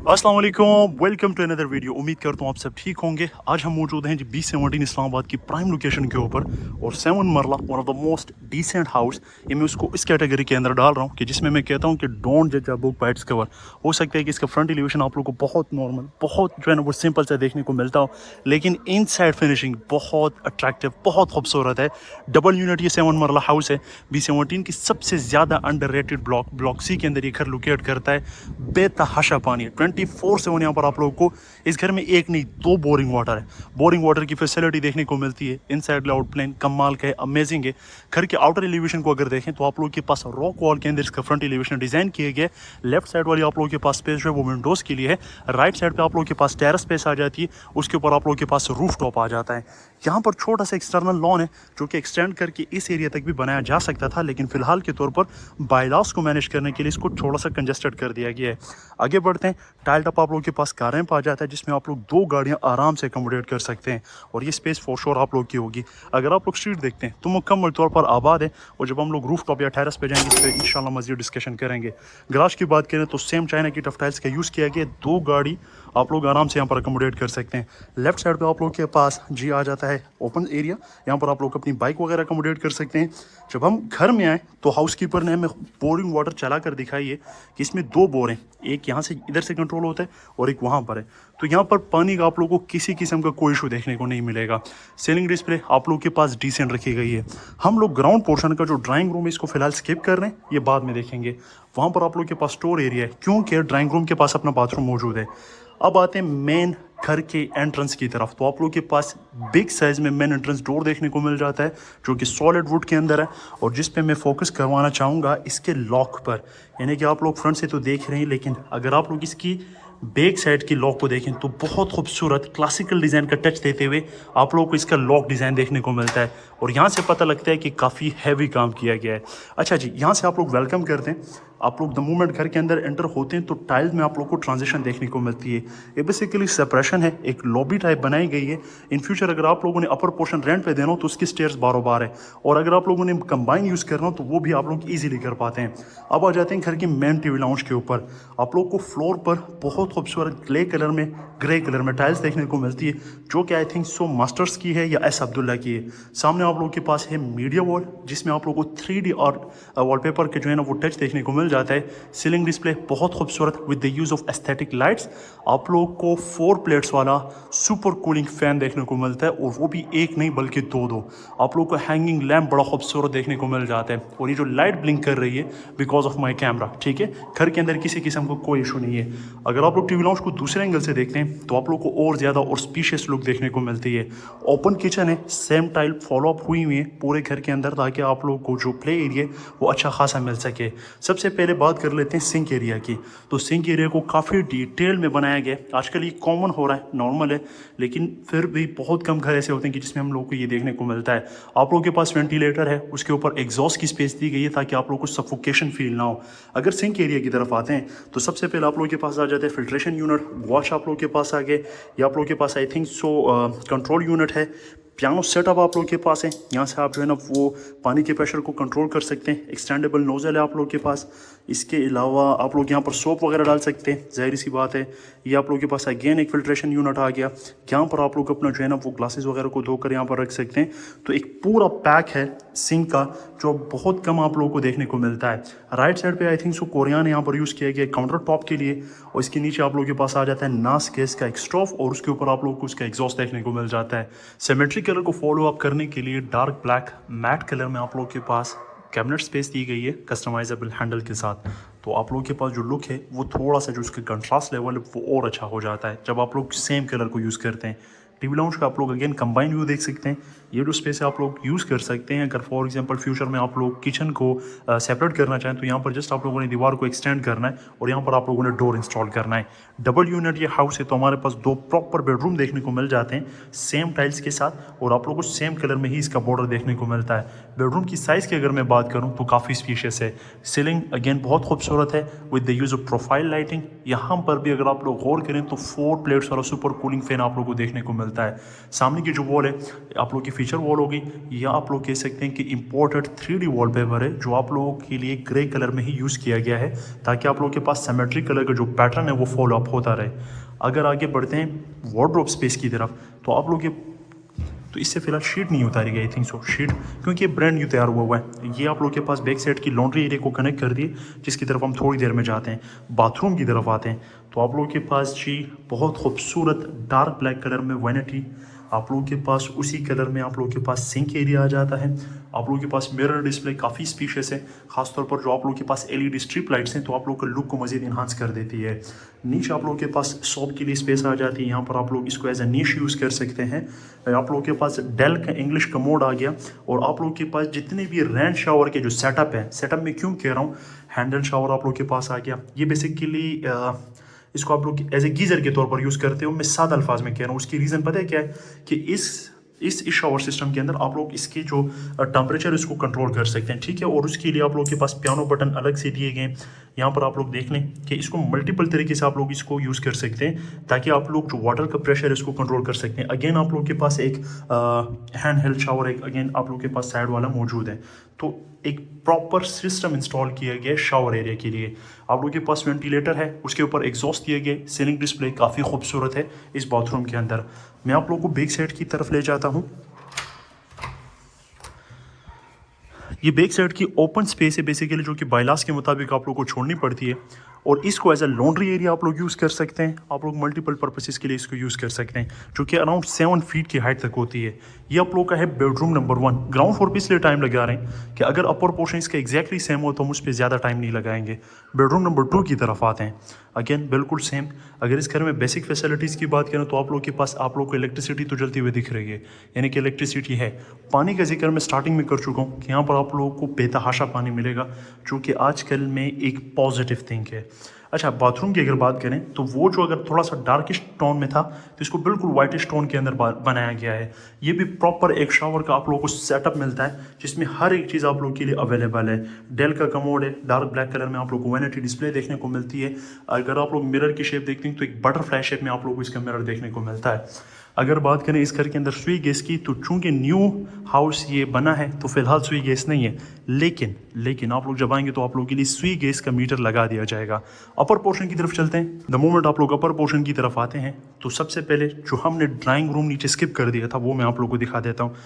अस्सलाम वालेकुम, welcome to another video. उम्मीद करता हूँ आप सब ठीक होंगे। आज हम मौजूद हैं जी B17 इस्लामाबाद की प्राइम लोकेशन के ऊपर और 7 marla one of the most decent house. ये मैं उसको इस कैटेगरी के अंदर डाल रहा हूँ कि जिसमें मैं कहता हूँ कि डोंट जज a book by its cover. हो सकता है कि इसका फ्रंट एलिवेशन आप लोगों को बहुत नॉर्मल, बहुत जो है ना वो सिंपल सा देखने को मिलता हो, लेकिन इन साइड फिनिशिंग बहुत अट्रैक्टिव, बहुत खूबसूरत है। डबल यूनिट ये 7 मरला हाउस है। B17 की सबसे ज़्यादा अंडररेटेड ब्लॉक C के अंदर ये घर लोकेट करता है। बेतहाशा पानी है 24/7 यहाँ पर आप लोगों को इस घर में एक नहीं दो बोरिंग वाटर है। बोरिंग वाटर की फैसिलिटी देखने को मिलती है। इनसाइड लेआउट प्लान कमाल का है, अमेजिंग है। घर के आउटर एलिवेशन को अगर देखें तो आप लोगों के पास रॉक वॉल के अंदर इसका फ्रंट एलिवेशन डिजाइन किए गए। लेफ्ट साइड वाली आप लोगों के पास स्पेस जो है वो विंडोज के लिए है। राइट साइड पे आप लोगों के पास टेरेस स्पेस आ जाती है। उसके ऊपर आप लोगों के पास रूफ टॉप आ जाता है। यहाँ पर छोटा सा एक्सटर्नल लॉन है जो कि एक्सटेंड करके इस एरिया तक भी बनाया जा सकता था, लेकिन फिलहाल के तौर पर बायलॉस को मैनेज करने के लिए इसको थोड़ा सा कंजेस्टेड कर दिया गया है। आगे बढ़ते हैं। टाइल टॉप आप लोगों के पास कार रैंप आ जाता है जिसमें आप लोग 2 गाड़ियां आराम से अकोमोडेट कर सकते हैं और ये स्पेस फॉर श्योर आप लोग की होगी। अगर आप लोग स्ट्रीट देखते हैं तो मुकम्मल तौर पर आबाद है और जब हम लोग रूफ टॉप या टेरेस पे जाएंगे इस पर इंशाल्लाह मज़ीद डिस्कशन करेंगे। गराज की बात करें तो सेम चाइना की टफ टाइल्स का यूज़ किया गया। 2 गाड़ी आप लोग आराम से यहाँ पर अकोमोडेट कर सकते हैं। लेफ्ट साइड पे आप लोग के पास जी आ जाता है ओपन एरिया। यहाँ पर आप लोग अपनी बाइक वगैरह अकोमोडेट कर सकते हैं। जब हम घर में आए तो हाउसकीपर ने हमें बोरिंग वाटर चला कर दिखाई है कि इसमें 2 बोर हैं, एक यहाँ से इधर से कंट्रोल होता है और एक वहाँ पर है। तो यहाँ पर पानी का आप लोगों को किसी किस्म का कोई इशू देखने को नहीं मिलेगा। सीलिंग डिस्प्ले आप लोगों के पास डिसेंट रखी गई है। हम लोग ग्राउंड पोर्शन का जो ड्राइंग रूम है इसको फिलहाल स्किप कर रहे हैं, ये बाद में देखेंगे। वहाँ पर आप लोगों के पास स्टोर एरिया है क्योंकि ड्राइंग रूम के पास अपना बाथरूम मौजूद है। अब आते हैं मेन घर के एंट्रेंस की तरफ। तो आप लोगों के पास बिग साइज में मेन एंट्रेंस डोर देखने को मिल जाता है जो कि सॉलिड वुड के अंदर है और जिस पे मैं फोकस करवाना चाहूँगा इसके लॉक पर। यानी कि आप लोग फ्रंट से तो देख रहे हैं, लेकिन अगर आप लोग इसकी बैक साइड की लॉक को देखें तो बहुत खूबसूरत क्लासिकल डिज़ाइन का टच देते हुए आप लोगों को इसका लॉक डिज़ाइन देखने को मिलता है और यहाँ से पता लगता है कि काफ़ी हैवी काम किया गया है। अच्छा जी, यहाँ से आप लोग वेलकम करते हैं। आप लोग द मोमेंट घर के अंदर एंटर होते हैं तो टाइल्स में आप लोग को ट्रांजिशन देखने को मिलती है। ये बेसिकली सेपरेशन है, एक लॉबी टाइप बनाई गई है। इन फ्यूचर अगर आप लोगों ने अपर पोर्शन रेंट पे देना हो तो उसकी स्टेयर्स बारों बार है और अगर आप लोगों ने कंबाइन यूज़ करना हो तो वो भी आप लोग ईजिली कर पाते हैं। अब आ जाते हैं घर की मेन टीवी लाउंज के ऊपर। आप लोग को फ्लोर पर बहुत खूबसूरत ग्रे कलर में टाइल्स देखने को मिलती है जो कि आई थिंक सो मास्टर्स की है या एस अब्दुल्ला की है। सामने आप लोगों के पास है मीडिया वॉल जिसमें आप लोगों को 3D और वॉलपेपर के जो है ना वो टच देखने को मिल जाता है। सीलिंग डिस्प्ले बहुत खूबसूरत with the use of aesthetic lights. आप लोग को 4 प्लेट्स वाला सुपर कूलिंग फैन देखने को मिलता है और वो भी एक नहीं बल्कि 2 आप लोग को हैंगिंग लैम्प बड़ा खूबसूरत देखने को मिल जाता है और ये जो लाइट ब्लिंक कर रही है बिकॉज ऑफ माई कैमरा, ठीक है। घर के अंदर किसी किस्म का कोई इशू नहीं है। अगर आप लोग टीवी लाउंज को दूसरे एंगल से देखते हैं तो आप लोग को और ज़्यादा और स्पीशियस लुक देखने को मिलती है। ओपन किचन है, सेम टाइल फॉलो अप हुई हुई है पूरे घर के अंदर ताकि आप लोग को जो प्ले एरिया वो अच्छा खासा मिल सके। सबसे पहले बात कर लेते हैं सिंक एरिया की। तो सिंक एरिया को काफ़ी डिटेल में बनाया गया। आजकल ये कॉमन हो रहा है, नॉर्मल है, लेकिन फिर भी बहुत कम घर ऐसे होते हैं कि जिसमें हम लोग को ये देखने को मिलता है। आप लोगों के पास वेंटिलेटर है, उसके ऊपर एग्जॉस्ट की स्पेस दी गई है ताकि आप लोग को सफोकेशन फील ना हो। अगर सिंक एरिया की तरफ आते हैं तो सबसे पहले आप लोगों के पास आ जाते हैं फिल्ट्रेशन यूनिट, वॉश आप लोगों के पास आ गए, या आप लोगों के पास I think so control unit है। पियानो सेटअप आप लोगों के पास है, यहाँ से आप जो है ना वो पानी के प्रेशर को कंट्रोल कर सकते हैं। एक्सटेंडेबल नोजल है आप लोगों के पास। इसके अलावा आप लोग यहाँ पर सोप वगैरह डाल सकते हैं, ज़ाहिर सी बात है। ये आप लोगों के पास अगेन एक फिल्ट्रेशन यूनिट आ गया। यहाँ पर आप लोग अपना जो है ना वो ग्लासेस वगैरह को धोकर यहाँ पर रख सकते हैं। तो एक पूरा पैक है सिंक का जो बहुत कम आप लोगों को देखने को मिलता है। राइट साइड पे आई थिंक सो कोरियन यहाँ पर यूज़ किया गया काउंटर टॉप के लिए और इसके नीचे आप लोगों के पास आ जाता है नास गैस का एक स्टोव और उसके ऊपर आप लोगों को उसका एग्जॉस्ट देखने को मिल जाता है। सिमेट्री कलर को फॉलो अप करने के लिए डार्क ब्लैक मैट कलर में आप लोगों के पास कैबिनेट स्पेस दी गई है कस्टमाइजेबल हैंडल के साथ। तो आप लोगों के पास जो लुक है वो थोड़ा सा जो उसका कंट्रास्ट लेवल है वो और अच्छा हो जाता है जब आप लोग सेम कलर को यूज़ करते हैं। टीवी लाउंज का आप लोग अगेन कंबाइन व्यू देख सकते हैं। ये जो स्पेस है आप लोग यूज़ कर सकते हैं। अगर फॉर एग्जांपल फ्यूचर में आप लोग किचन को सेपरेट करना चाहें तो यहाँ पर जस्ट आप लोगों ने दीवार को एक्सटेंड करना है और यहाँ पर आप लोगों ने डोर इंस्टॉल करना है। डबल यूनिट ये हाउस है तो हमारे पास 2 प्रॉपर बेडरूम देखने को मिल जाते हैं सेम टाइल्स के साथ और आप लोगों को सेम कलर में ही इसका बॉर्डर देखने को मिलता है। बेडरूम की साइज़ की अगर मैं बात करूँ तो काफ़ी स्पीशियस है। सीलिंग अगेन बहुत खूबसूरत है with the use of profile lighting. यहाँ पर भी अगर आप लोग गौर करें तो 4 प्लेट्स वाला सुपर कूलिंग फैन आप लोगों को देखने को मिलता है। मिलता है। सामने की जो वॉल है आप लोग की फीचर वॉल होगी, या आप लोग कह सकते हैं कि इम्पोर्टेड 3D वॉलपेपर है जो आप लोगों के लिए ग्रे कलर में ही यूज़ किया गया है ताकि आप लोगों के पास सिमेट्रिक कलर का जो पैटर्न है वो फॉलो अप होता रहे। अगर आगे बढ़ते हैं वार्डरोब स्पेस की तरफ तो आप लोग के तो इससे फिलहाल शीट नहीं उतारी गई, आई थिंक सो शीट, क्योंकि ये ब्रांड न्यू तैयार हुआ है। ये आप लोग के पास बैक साइड की लॉन्ड्री एरिया को कनेक्ट कर दिए, जिसकी तरफ हम थोड़ी देर में जाते हैं। बाथरूम की तरफ आते हैं तो आप लोग के पास जी बहुत खूबसूरत डार्क ब्लैक कलर में वैनिटी, आप लोगों के पास उसी कलर में आप लोगों के पास सिंक एरिया आ जाता है। आप लोगों के पास मिरर डिस्प्ले काफ़ी स्पीशियस है, खासतौर पर जो आप लोगों के पास LED स्ट्रिप लाइट्स हैं तो आप लोग के लुक को मज़ीद इन्हांस कर देती है। नीचे आप लोगों के पास सॉप के लिए स्पेस आ जाती है, यहाँ पर आप लोग इसको एज ए नीश यूज़ कर सकते हैं। आप लोगों के पास डेल का इंग्लिश कमोड आ गया, और आप लोगों के पास जितने भी रैन शावर के जो सेटअप है, सेटअप में क्यों कह रहा हूँ, हैंडल शावर आप लोगों के पास आ गया। ये बेसिकली इसको आप लोग एज ए गीज़र के तौर पर यूज़ करते हो, मैं सादा अल्फाज में कह रहा हूँ। उसकी रीज़न पता है क्या है कि इस शावर सिस्टम के अंदर आप लोग इसके जो टेम्परेचर इसको कंट्रोल कर सकते हैं, ठीक है। और उसके लिए आप लोग के पास पियानो बटन अलग से दिए गए हैं। यहाँ पर आप लोग देख लें कि इसको मल्टीपल तरीके से आप लोग इसको यूज़ कर सकते हैं ताकि आप लोग जो वाटर का प्रेशर है इसको कंट्रोल कर सकते हैं। अगेन आप लोग के पास एक हैंड हेल्ड शावर एक अगेन आप लोग के पास साइड वाला मौजूद है। तो एक प्रॉपर सिस्टम इंस्टॉल किया गया है शावर एरिया के लिए। आप लोगों के पास वेंटिलेटर है, उसके ऊपर एग्जॉस्ट दिए गए, सीलिंग डिस्प्ले काफ़ी खूबसूरत है इस बाथरूम के अंदर। मैं आप लोगों को बैक साइड की तरफ ले जाता हूँ। ये बैक साइड की ओपन स्पेस है बेसिकली, जो कि बायलास के मुताबिक आप लोग को छोड़नी पड़ती है, और इसको एज अ लॉन्ड्री एरिया आप लोग यूज़ कर सकते हैं। आप लोग मल्टीपल पर्पसेस के लिए इसको यूज़ कर सकते हैं, जो कि अराउंड 7 फीट की हाइट तक होती है। ये आप लोग का है बेडरूम नंबर 1। ग्राउंड फ्लोर पे इसलिए टाइम लगा रहे हैं कि अगर अपर पोर्शन इसका एग्जैक्टली सेम हो तो हम उस पर ज़्यादा टाइम नहीं लगाएंगे। बेडरूम नंबर 2 की तरफ आते हैं, अगेन बिल्कुल सेम। अगर इस घर में बेसिक फैसिलिटीज़ की बात करें तो आप लोग के पास आप लोग को इलेक्ट्रिसिटी तो जलती हुई दिख रही है, यानी कि इलेक्ट्रिसिटी है। पानी का जिक्र मैं स्टार्टिंग में कर चुका हूँ कि यहाँ पर आप लोगों को बेतहाशा पानी मिलेगा, जो कि आजकल में एक पॉजिटिव थिंग है। अच्छा, बाथरूम की अगर बात करें तो वो जो अगर थोड़ा सा डार्किश टोन में था तो इसको बिल्कुल वाइटिश टोन के अंदर बनाया गया है। ये भी प्रॉपर एक शावर का आप लोगों को सेटअप मिलता है, जिसमें हर एक चीज़ आप लोगों के लिए अवेलेबल है। डेल का कमोड है, डार्क ब्लैक कलर में आप लोग को वैनिटी डिस्प्ले देखने को मिलती है। अगर आप लोग मिरर की शेप देखते हैं तो एक बटरफ्लाई शेप में आप लोग को इसका मिरर देखने को मिलता है। अगर बात करें इस घर के अंदर सुई गैस की, तो चूंकि न्यू हाउस ये बना है तो फिलहाल सुई गैस नहीं है, लेकिन आप लोग जब आएंगे तो आप लोगों के लिए सुई गैस का मीटर लगा दिया जाएगा। अपर पोर्शन की तरफ चलते हैं। द मोमेंट आप लोग अपर पोर्शन की तरफ आते हैं तो सबसे पहले जो हमने ड्राइंग रूम नीचे स्किप कर दिया था वो मैं आप लोग को दिखा देता हूँ।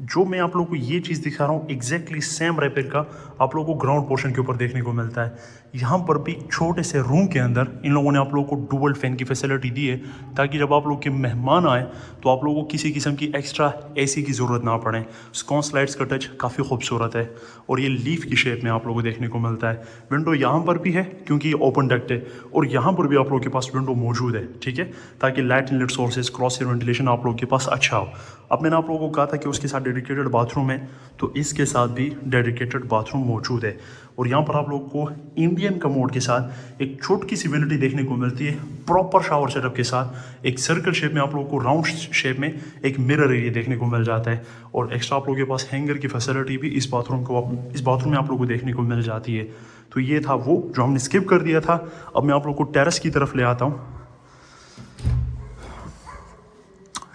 जो मैं आप लोग को ये चीज़ दिखा रहा हूँ एग्जैक्टली सेम रेप्लिका आप लोगों को ग्राउंड पोर्शन के ऊपर देखने को मिलता है। यहाँ पर भी छोटे से रूम के अंदर इन लोगों ने आप लोगों को डुअल फैन की फैसिलिटी दी है, ताकि जब आप लोग के मेहमान आए तो आप लोगों को किसी किस्म की एक्स्ट्रा AC की ज़रूरत ना पड़े। स्कॉन्स लाइट्स का टच काफ़ी खूबसूरत है, और ये लीफ की शेप में आप लोगों को देखने को मिलता है। विंडो यहाँ पर भी है क्योंकि ये ओपन डक्ट है, और यहाँ पर भी आप लोगों के पास विंडो मौजूद है, ठीक है, ताकि light inlet sources cross air ventilation आप लोगों के पास अच्छा हो। अब मैंने आप लोगों को कहा था कि उसके साथ डेडिकेटेड बाथरूम है, तो इसके साथ भी डेडिकेटेड बाथरूम मौजूद है। और यहाँ पर आप लोगों को इंडियन कमोड के साथ एक छोटी सी वैनिटी देखने को मिलती है, प्रॉपर शावर सेटअप के साथ। एक सर्कल शेप में आप लोगों को राउंड शेप में एक मिरर एरिया देखने को मिल जाता है, और एक्स्ट्रा आप लोगों के पास हैंगर की फैसिलिटी भी इस बाथरूम में आप लोगों को देखने को मिल जाती है। तो ये था वो जो हमने स्किप कर दिया था। अब मैं आप लोगों को टेरेस की तरफ ले आता हूँ।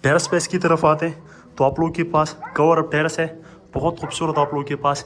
टेरेस स्पेस की तरफ आते हैं तो आप लोगों के पास कवर अप टेरेस है, बहुत खूबसूरत। आप लोगों के पास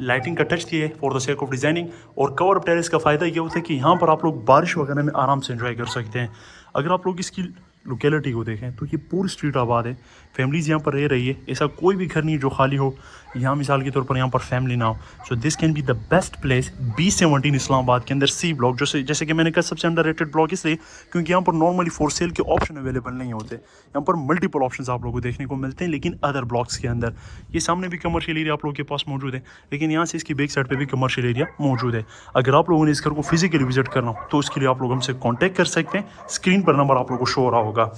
लाइटिंग का टच दिए for the sake of designing. और कवर अप टेरेस का फ़ायदा ये होता है कि यहाँ पर आप लोग बारिश वगैरह में आराम से एंजॉय कर सकते हैं। अगर आप लोग इसकी लोकेलिटी को देखें तो ये पूरी स्ट्रीट आबाद है, फैमिलीज़ यहाँ पर रह रही है। ऐसा कोई भी घर नहीं जो खाली हो, यहाँ मिसाल के तौर पर यहाँ पर फैमिली ना हो। So this can be the best place B17 Islamabad के अंदर C ब्लॉक, जैसे कि मैंने कहा सबसे अंडररेटेड ब्लॉक इसलिए क्योंकि यहाँ पर नॉर्मली फॉर सेल के ऑप्शन अवेलेबल नहीं होते। यहाँ पर मल्टीपल ऑप्शंस आप लोगों को देखने को मिलते हैं, लेकिन अदर ब्लॉक्स के अंदर। ये सामने भी कमर्शियल एरिया आप लोगों के पास मौजूद है, लेकिन यहाँ से इसकी बैक साइड पे भी कमर्शियल एरिया मौजूद है। अगर आप लोगों ने इस घर को फिजिकली विजिट करना हो तो उसके लिए आप लोग हमसे कॉन्टैक्ट कर सकते हैं। स्क्रीन पर नंबर आप लोगों को शो हो रहा होगा।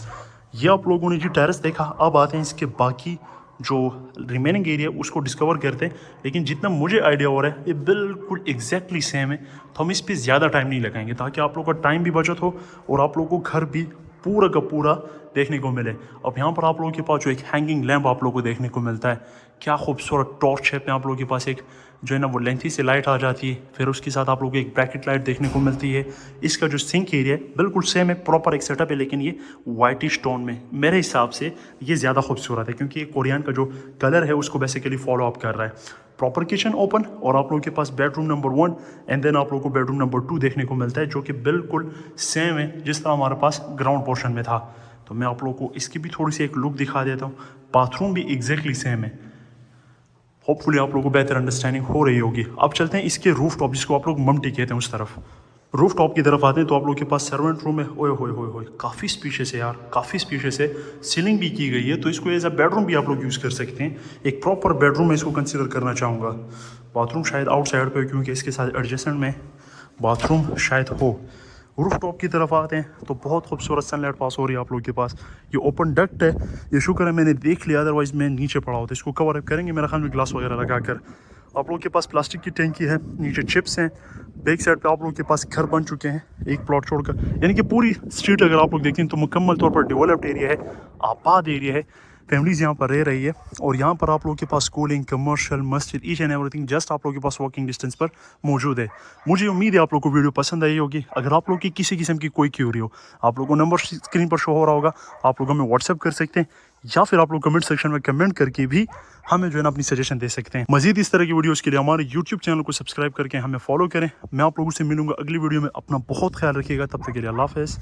ये आप लोगों ने जो टेरेस देखा, अब आते हैं इसके बाकी जो रिमेनिंग एरिया उसको डिस्कवर करते हैं। लेकिन जितना मुझे आइडिया हो रहा है ये बिल्कुल एग्जैक्टली सेम है, तो हम इस पर ज़्यादा टाइम नहीं लगाएंगे ताकि आप लोगों का टाइम भी बचत हो और आप लोगों को घर भी पूरा का पूरा देखने को मिले। अब यहाँ पर आप लोगों के पास जो एक हैंगिंग लैम्प आप लोगों को देखने को मिलता है, क्या खूबसूरत टॉर्च शेप में आप लोगों के पास एक जो है ना वो लेंथी से लाइट आ जाती है। फिर उसके साथ आप लोगों को एक ब्रैकेट लाइट देखने को मिलती है। इसका जो सिंक एरिया है बिल्कुल सेम है, प्रॉपर एक सेटअप है, लेकिन ये वाइटिश टोन में मेरे हिसाब से ये ज़्यादा खूबसूरत है, क्योंकि ये कोरियन का जो कलर है उसको बेसिकली फॉलो अप कर रहा है। प्रॉपर किचन ओपन, और आप लोगों के पास बेडरूम नंबर 1 एंड देन आप लोगों को बेडरूम नंबर 2 देखने को मिलता है, जो कि बिल्कुल सेम है जिस तरह हमारे पास ग्राउंड पोर्शन में था। तो मैं आप लोगों को इसकी भी थोड़ी सी एक लुक दिखा देता हूँ। बाथरूम भी एग्जैक्टली सेम है। होपफुली आप लोगों को बेहतर अंडरस्टैंडिंग हो रही होगी। अब चलते हैं इसके रूफ टॉप, जिसको आप लोग ममटी कहते हैं, उस तरफ। रूफ टॉप की तरफ आते हैं तो आप लोगों के पास सर्वेंट रूम है। ओए होए होए होए, काफ़ी स्पीशियस है यार, काफ़ी स्पीशियस है। सीलिंग भी की गई है, तो इसको एज अ बेडरूम भी आप लोग यूज़ कर सकते हैं। एक प्रॉपर बेडरूम मैं इसको कंसिडर करना चाहूँगा। बाथरूम शायद आउटसाइड पे, क्योंकि इसके साथ एडजेसेंट में बाथरूम शायद हो। रूफ टॉप की तरफ आते हैं तो बहुत खूबसूरत सनलाइट पास हो रही है आप लोगों के पास। ये ओपन डक्ट है, ये शुक्र है मैंने देख लिया, अदरवाइज मैं नीचे पड़ा होता। इसको कवर अप करेंगे मेरा ख्याल में ग्लास वगैरह लगा कर। आप लोगों के पास प्लास्टिक की टैंकी है, नीचे चिप्स हैं। बैक साइड पे आप लोगों के पास घर बन चुके हैं एक प्लॉट छोड़कर, यानी कि पूरी स्ट्रीट अगर आप लोग देखते हैं तो मुकम्मल तौर पर डेवलप्ड एरिया है, आबाद एरिया है। फैमिलीज यहाँ पर रह रही है, और यहाँ पर आप लोगों के पास स्कूलिंग, कमर्शियल, मस्जिद, ईच एंड एवरीथिंग जस्ट आप लोगों के पास वॉकिंग डिस्टेंस पर मौजूद है। मुझे उम्मीद है आप लोगों को वीडियो पसंद आई होगी। अगर आप लोगों की किसी किस्म की कोई क्यूरी हो, आप लोगों को नंबर स्क्रीन पर शो हो रहा होगा, आप लोग हमें व्हाट्सएप कर सकते हैं, या फिर आप लोग कमेंट सेक्शन में कमेंट करके भी हमें जो है ना अपनी सजेशन दे सकते हैं। मजीद इस तरह की वीडियोस के लिए हमारे यूट्यूब चैनल को सब्सक्राइब करके हमें फॉलो करें। मैं आप लोगों से मिलूंगा अगली वीडियो में। अपना बहुत ख्याल रखिएगा, तब तक के लिए अल्लाह हाफ़िज़।